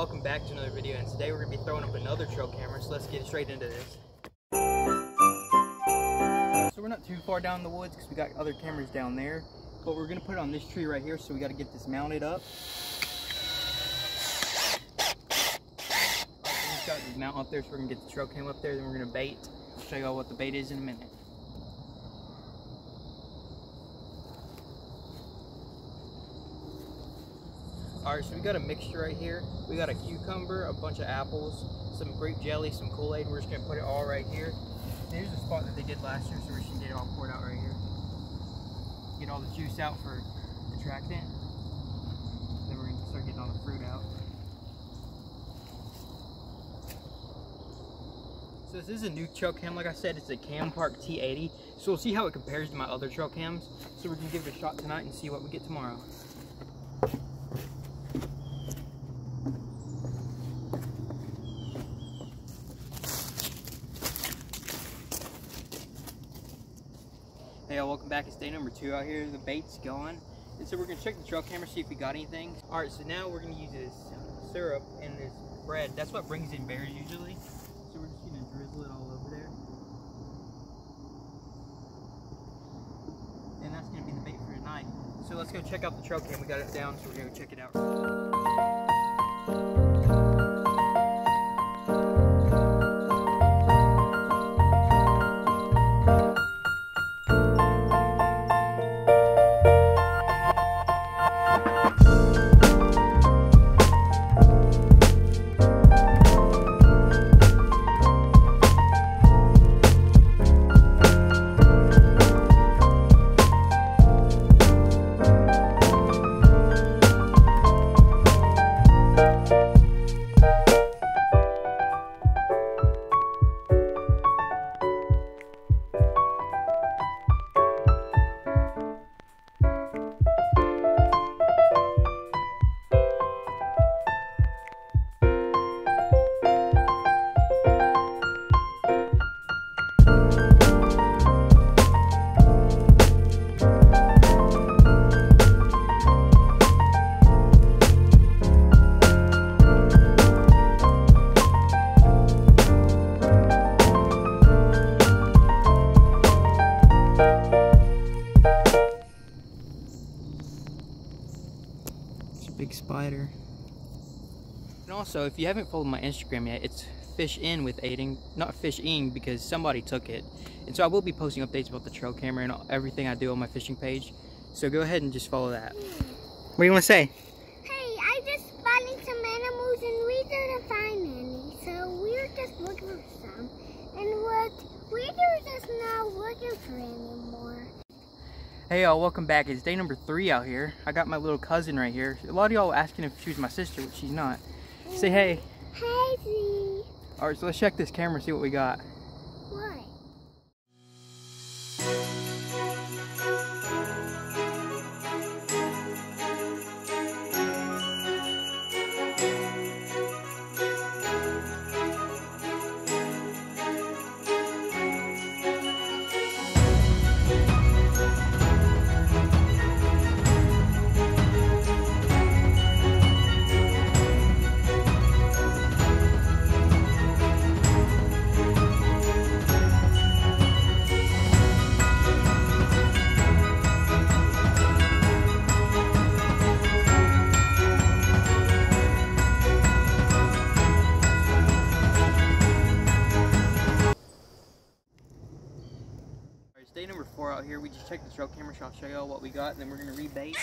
welcome back to another video, and today we're going to be throwing up another trail camera, so let's get straight into this. So we're not too far down the woods because we got other cameras down there, but we're going to put it on this tree right here, so we got to get this mounted up. We've got this mount up there, so we're going to get the trail cam up there, then we're going to bait. I'll show you all what the bait is in a minute. Alright, so we got a mixture right here. We got a cucumber, a bunch of apples, some grape jelly, some Kool-Aid, and we're just going to put it all right here. Here's the spot that they did last year, so we're just going to get it all poured out right here. Get all the juice out for Attractant. Then we're going to start getting all the fruit out. So this is a new trail cam, like I said, it's a Cam Park T80. So we'll see how it compares to my other trail cams. So we're going to give it a shot tonight and see what we get tomorrow. Hey y'all, welcome back. It's day number 2 out here. The bait's gone. And so we're going to check the trail camera, see if we got anything. Alright, so now we're going to use this syrup and this bread. That's what brings in bears usually. So we're just going to drizzle it all over there. And that's going to be the bait for tonight. So let's go check out the trail cam. We got it down, so we're going to check it out. Big spider. And also, if you haven't followed my Instagram yet, it's fish in with aiding, not fishing, because somebody took it. And so I will be posting updates about the trail camera and everything I do on my fishing page. So go ahead and just follow that. What do you want to say? Hey, I just spotted some animals and we didn't find any. So we're just looking for some. And we're just not looking for any more. Hey y'all, welcome back. It's day number 3 out here. I got my little cousin right here. A lot of y'all asking if she was my sister, but she's not. Say hey. Hey, Z. Alright, so let's check this camera, see what we got. What? It's day number 4 out here. We just checked the trail camera, so I'll show y'all what we got, and then we're going to rebait.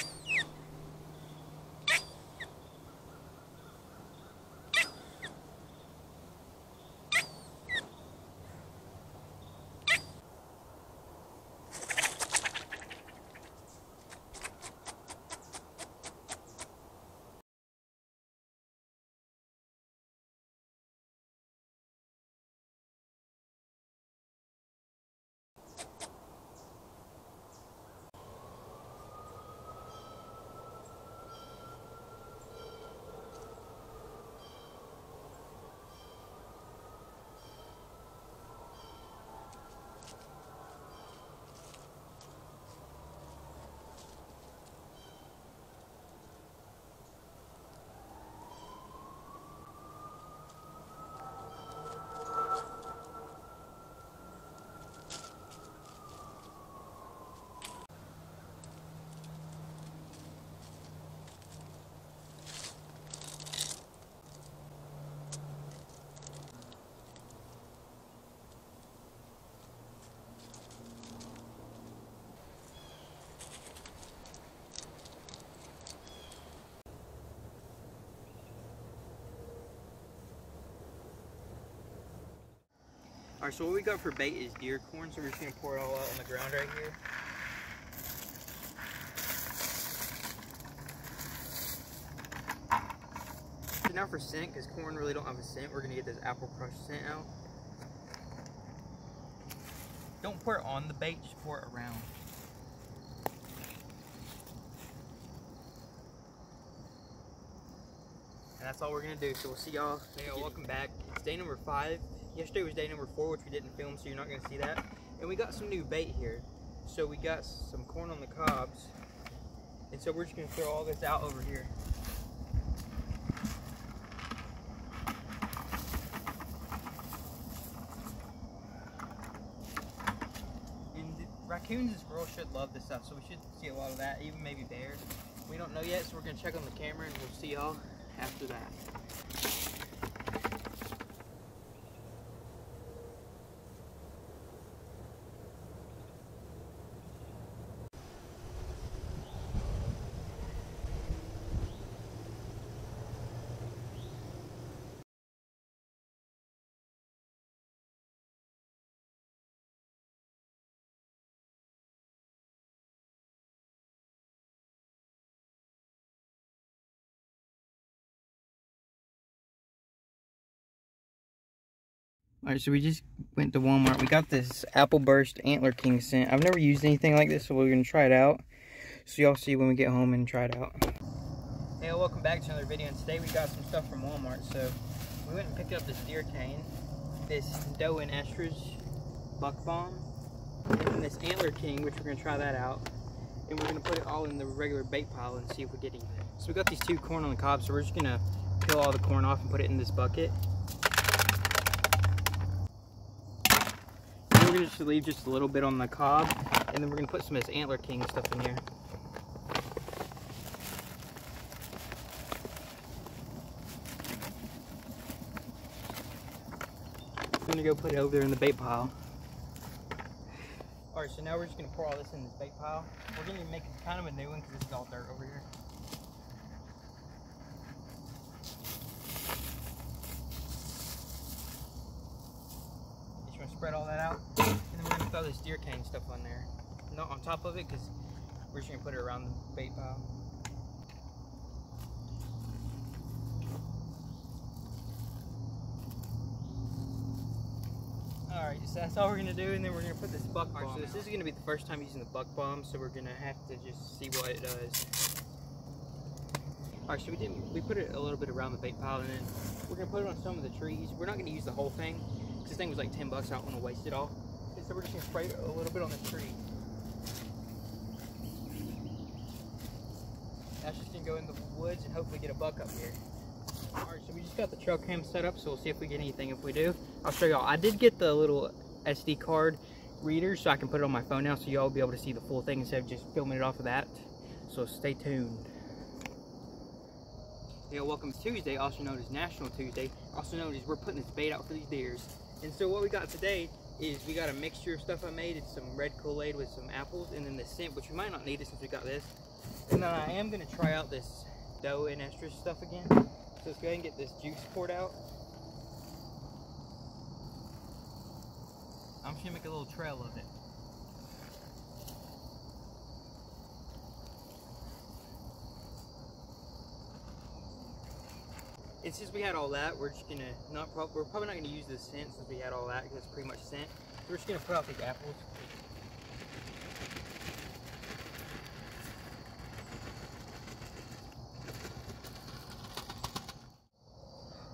Alright, so what we got for bait is deer corn, so we're just gonna pour it all out on the ground right here. So now for scent, because corn really don't have a scent, we're gonna get this apple crush scent out. Don't pour it on the bait, just pour it around. And that's all we're gonna do, so we'll see y'all. Hey y'all, welcome back. It's day number 5. Yesterday was day number 4, which we didn't film, so you're not gonna see that. And we got some new bait here. So we got some corn on the cobs. And so we're just gonna throw all this out over here. And raccoons and squirrels should love this stuff, so we should see a lot of that, even maybe bears. We don't know yet, so we're gonna check on the camera and we'll see y'all after that. Alright, so we just went to Walmart. We got this Apple Burst Antler King scent. I've never used anything like this, so we're going to try it out. So y'all see when we get home and try it out. Hey, welcome back to another video. And today we got some stuff from Walmart. So we went and picked up this deer cane, this doe and estrus buck bomb, and this Antler King, which we're going to try that out. And we're going to put it all in the regular bait pile and see if we get anything. So we got these 2 corn on the cob, so we're just going to peel all the corn off and put it in this bucket. We're going to just leave just a little bit on the cob, and then we're going to put some of this Antler King stuff in here. I'm going to go put it over there in the bait pile. Alright, so now we're just going to pour all this in this bait pile. We're going to make it kind of a new one because this is all dirt over here. Spread all that out, and then we're going to throw this deer cane stuff on there. Not on top of it, because we're just going to put it around the bait pile. Alright, so that's all we're going to do, and then we're going to put this buck bomb. So this is going to be the first time using the buck bomb, so we're going to have to just see what it does. Alright, so we put it a little bit around the bait pile, and then we're going to put it on some of the trees. We're not going to use the whole thing. This thing was like 10 bucks, I don't want to waste it all. And so we're just going to spray it a little bit on the tree. That's just going to go in the woods and hopefully get a buck up here. Alright, so we just got the trail cam set up, so we'll see if we get anything. If we do, I'll show y'all. I did get the little SD card reader, so I can put it on my phone now, so y'all will be able to see the full thing instead of just filming it off of that. So stay tuned. Hey, welcome to Tuesday, also known as National Tuesday, also known as we're putting this bait out for these deers. And so what we got today is we got a mixture of stuff I made. It's some red Kool-Aid with some apples, and then the scent, which we might not need it since we got this. And then I am going to try out this doe and estrus stuff again. So let's go ahead and get this juice poured out. I'm just going to make a little trail of it. And since we had all that, we're just gonna we're probably not gonna use this scent since we had all that because it's pretty much scent. So we're just gonna put out these apples.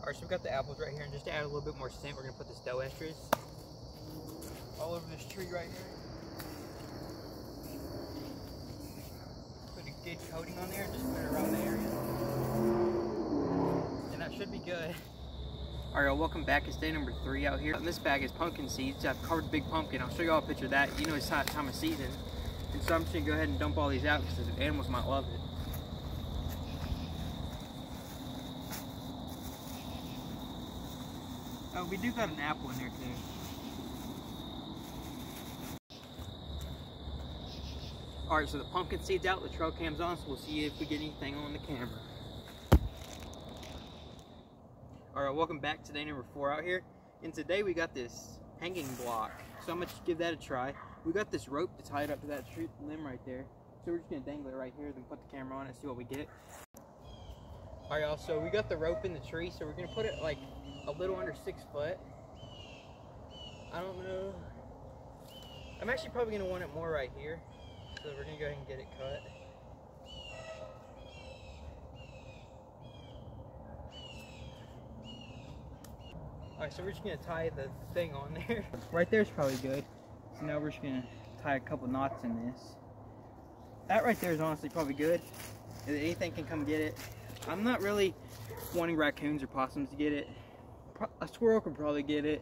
Alright, so we've got the apples right here, and just to add a little bit more scent, we're gonna put this doe estrus all over this tree right here. Put a good coating on there and just put it around the area. That should be good. Alright, welcome back. It's day number 3 out here. In this bag is pumpkin seeds. I've carved a big pumpkin. I'll show you all a picture of that. You know it's time of season. And so I'm just going to go ahead and dump all these out because the animals might love it. Oh, we do got an apple in there too. Alright, so the pumpkin seeds out, the trail cam's on, so we'll see if we get anything on the camera. Alright, welcome back to day number 4 out here. And today we got this hanging block. So I'm gonna give that a try. We got this rope to tie it up to that tree limb right there. So we're just gonna dangle it right here, then put the camera on it and see what we get. All right, y'all, so we got the rope in the tree, so we're gonna put it like a little under 6 foot. I don't know. I'm actually probably gonna want it more right here. So we're gonna go ahead and get it cut. Alright, so we're just gonna tie the thing on there. Right there is probably good. So now we're just gonna tie a couple knots in this. That right there is honestly probably good. Anything can come get it. I'm not really wanting raccoons or possums to get it. A squirrel could probably get it.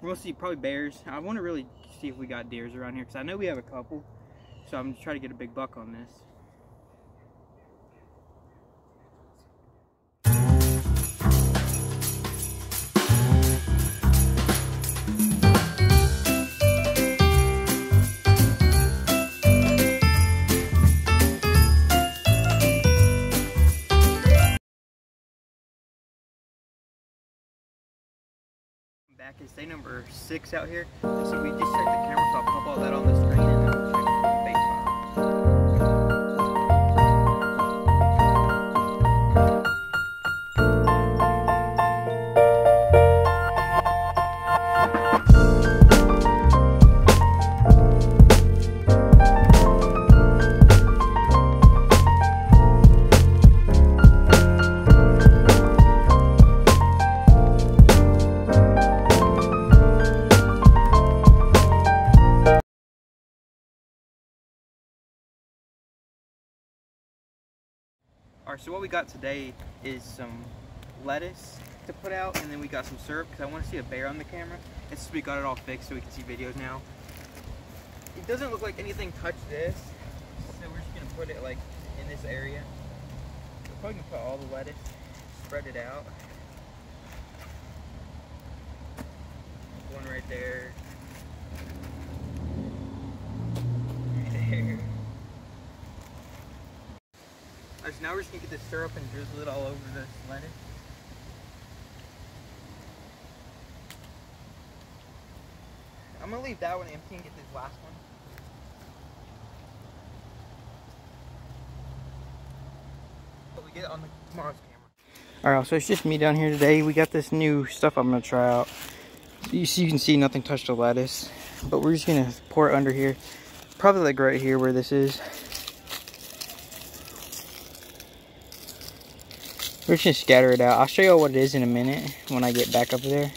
We'll see, probably bears. I want to really see if we got deers around here because I know we have a couple. So I'm just trying to get a big buck on this. Back is day number 6 out here. So we just checked the camera, so I'll pop all that on the screen and then we'll check the base Alright, so what we got today is some lettuce to put out, and then we got some syrup because I want to see a bear on the camera. And since we got it all fixed so we can see videos now. It doesn't look like anything touched this, so we're just going to put it like in this area. We're probably going to put all the lettuce, spread it out. One right there. Right there. Alright, so now we're just going to get this syrup and drizzle it all over this lettuce. I'm going to leave that one empty and get this last one. But we get it on tomorrow's camera. Alright, so it's just me down here today. We got this new stuff I'm going to try out. So you can see nothing touched the lettuce. But we're just going to pour it under here. Probably like right here where this is. We're just gonna scatter it out. I'll show you what it is in a minute when I get back up there.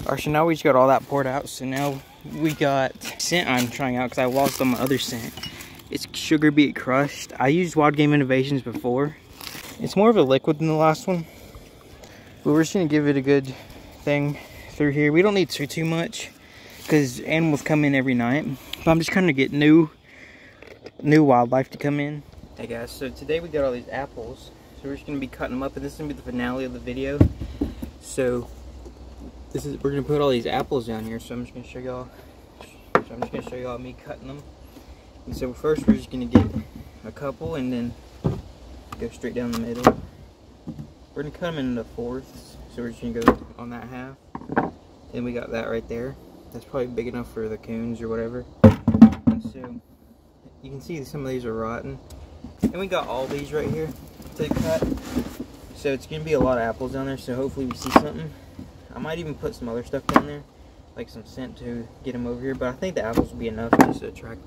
Alright, so now we just got all that poured out. So now we got scent I'm trying out because I lost on my other scent. It's sugar beet crushed. I used Wild Game Innovations before. It's more of a liquid than the last one. But we're just gonna give it a good thing through here. We don't need too much because animals come in every night. But I'm just trying to get new wildlife to come in. Hey guys, so today we got all these apples. So we're just going to be cutting them up, and this is going to be the finale of the video. So we're going to put all these apples down here, so I'm just going to show y'all. So I'm just going to show y'all me cutting them. And so first we're just going to get a couple and then go straight down the middle. We're going to cut them into fourths, so we're just going to go on that half. And we got that right there. That's probably big enough for the coons or whatever. And so you can see some of these are rotten. And we got all these right here to cut. So it's going to be a lot of apples down there, so hopefully we see something. I might even put some other stuff down there, like some scent to get them over here, but I think the apples will be enough just to attract.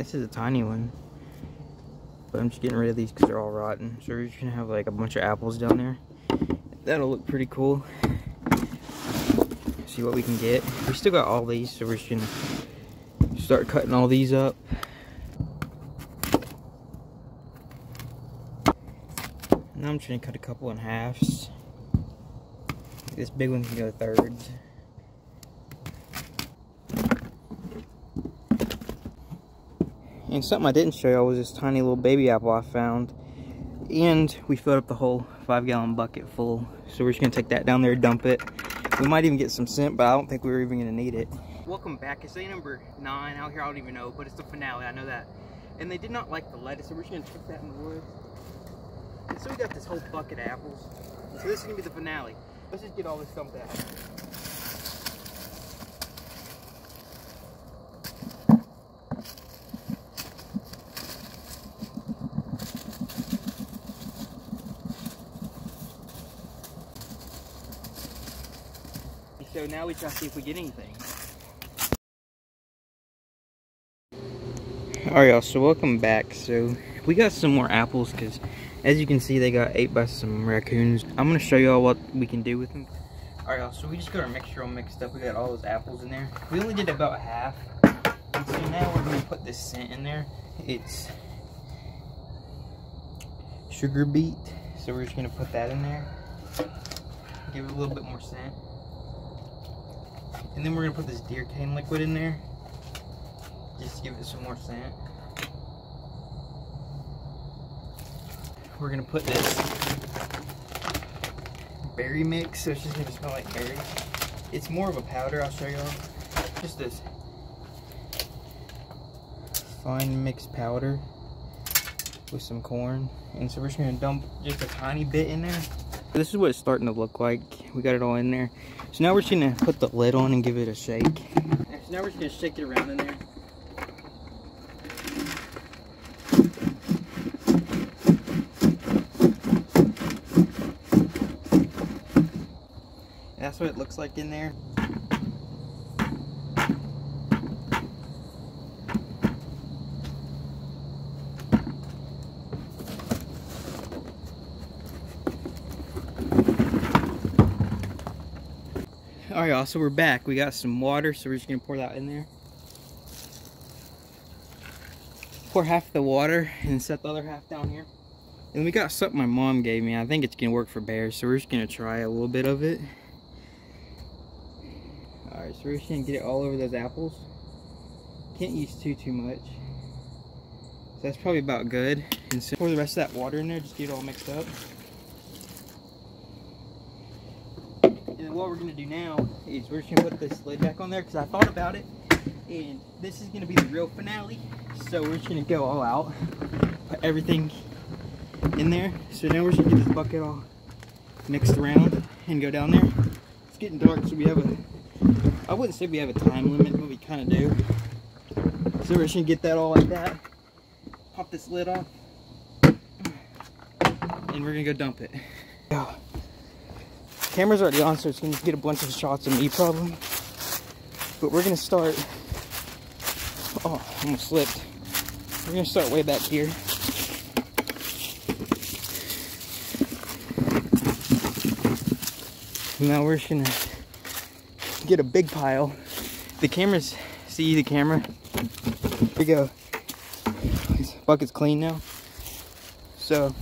This is a tiny one. But I'm just getting rid of these because they're all rotten. So we're just gonna have like a bunch of apples down there. That'll look pretty cool. See what we can get. We still got all these, so we're just gonna start cutting all these up. Now I'm trying to cut a couple in halves. This big one can go thirds. And something I didn't show y'all was this tiny little baby apple I found. And we filled up the whole 5-gallon bucket full. So we're just gonna take that down there, dump it. We might even get some scent, but I don't think we're even gonna need it. Welcome back. It's day number 9 out here. I don't even know, but it's the finale. I know that. And they did not like the lettuce, so we're just gonna chuck that in the woods. And so we got this whole bucket of apples. So this is gonna be the finale. Let's just get all this dumped out. So now we try to see if we get anything. Alright y'all, so welcome back. So we got some more apples because as you can see they got ate by some raccoons. I'm going to show y'all what we can do with them. Alright y'all, so we just got our mixture all mixed up. We got all those apples in there. We only did about half. And so now we're going to put this scent in there. It's sugar beet. So we're just going to put that in there. Give it a little bit more scent. And then we're going to put this deer cane liquid in there. Just to give it some more scent. We're going to put this berry mix, so it's just going to smell like berries. It's more of a powder, I'll show y'all. Just this fine mixed powder with some corn. And so we're just going to dump just a tiny bit in there. This is what it's starting to look like. We got it all in there. So now we're just going to put the lid on and give it a shake. So now we're just going to shake it around in there. And that's what it looks like in there. Alright y'all, so we're back. We got some water, so we're just going to pour that in there. Pour half the water and set the other half down here. And we got something my mom gave me. I think it's going to work for bears, so we're just going to try a little bit of it. Alright, so we're just going to get it all over those apples. Can't use too much. So that's probably about good. And so pour the rest of that water in there, just get it all mixed up. And what we're going to do now is we're just going to put this lid back on there because I thought about it. And this is going to be the real finale. So we're just going to go all out. Put everything in there. So now we're just going to get this bucket all mixed around and go down there. It's getting dark, so we have a... I wouldn't say we have a time limit, but we kind of do. So we're just going to get that all like that. Pop this lid off. And we're going to go dump it. Yeah. Camera's already on, so it's going to get a bunch of shots of me probably. But we're going to start... Oh, I almost slipped. We're going to start way back here. Now we're just going to get a big pile. The cameras... See the camera? Here we go. This bucket's clean now. So...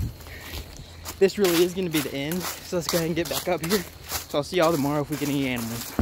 this really is going to be the end, so let's go ahead and get back up here. So I'll see y'all tomorrow if we get any animals.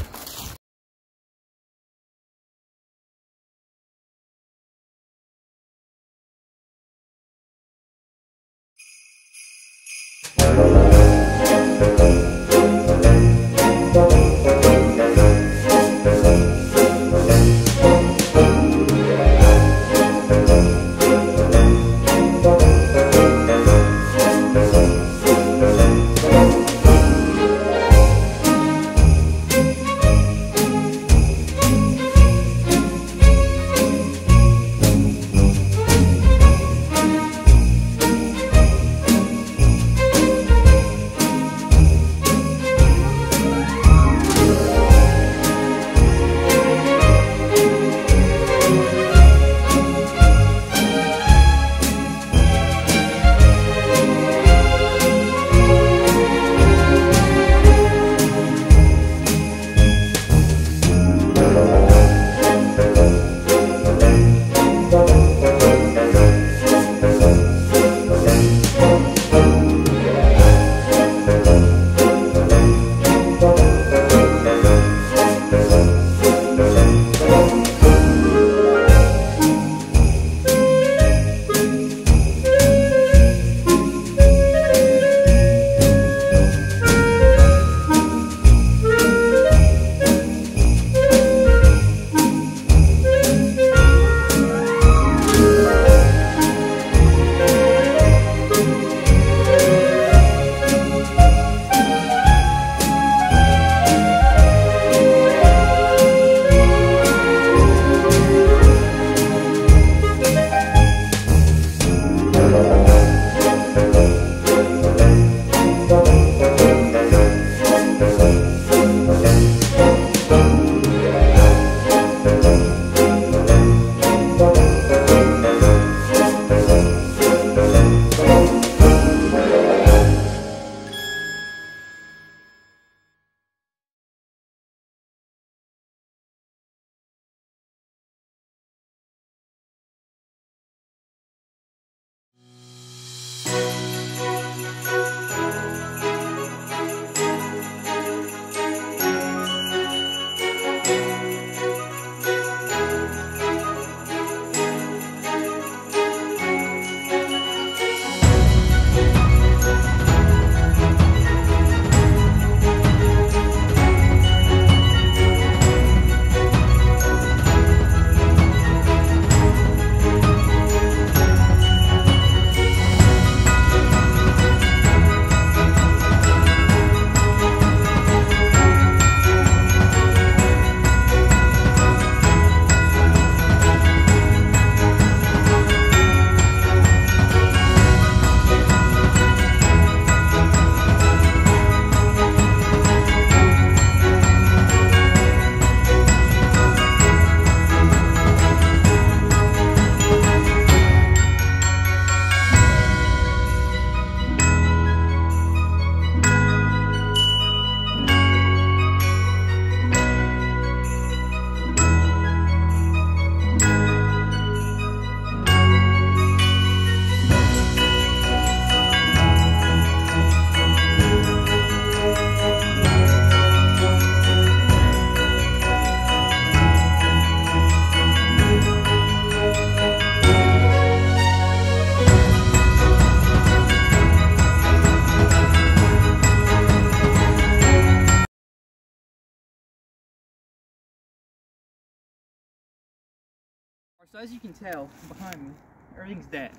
So as you can tell behind me, everything's dead.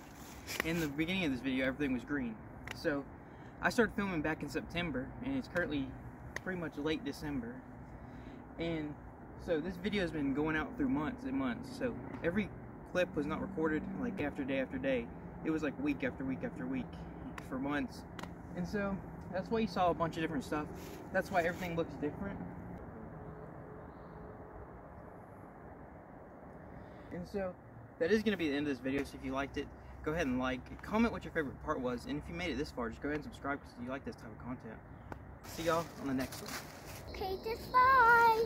In the beginning of this video, everything was green. So I started filming back in September, and it's currently pretty much late December. And so this video has been going out through months and months. So every clip was not recorded like after day after day. It was like week after week after week for months. And so that's why you saw a bunch of different stuff. That's why everything looks different. And so that is going to be the end of this video. So if you liked it, go ahead and like, comment what your favorite part was, and if you made it this far, just go ahead and subscribe because you like this type of content. See y'all on the next one. Okay, just bye.